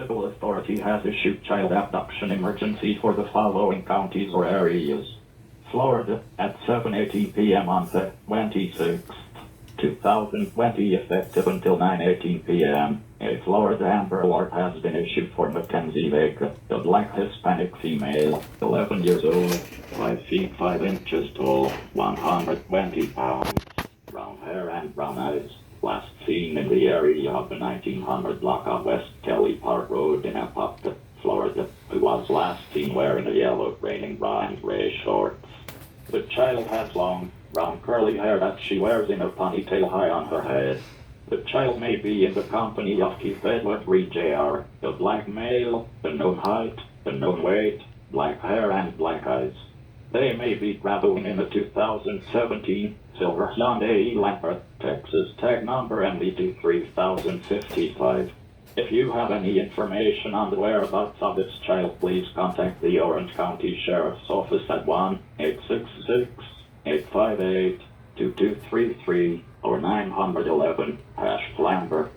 local authority has issued child abduction emergency for the following counties or areas. Florida, at 7:18 p.m. on the 26th, 2020, effective until 9:18 p.m. A Florida Amber Alert has been issued for Mackenie Vega, a black Hispanic female, 11 years old, 5 feet 5 inches tall, 120 pounds, brown hair and brown eyes. Last seen in the area of the 1900 block of West Kelly Park Road in Apopka, Florida, who was last seen wearing a yellow training bra and gray shorts. The child has long, brown curly hair that she wears in a ponytail high on her head. The child may be in the company of Keith Edward Reed Jr., a black male, unknown height, unknown weight, black hair and black eyes. They may be traveling in a 2017 silver Hyundai Elantra, Texas, tag number MD23055. If you have any information on the whereabouts of this child, please contact the Orange County Sheriff's Office at 1-866-858-2233 or 911-Flamber.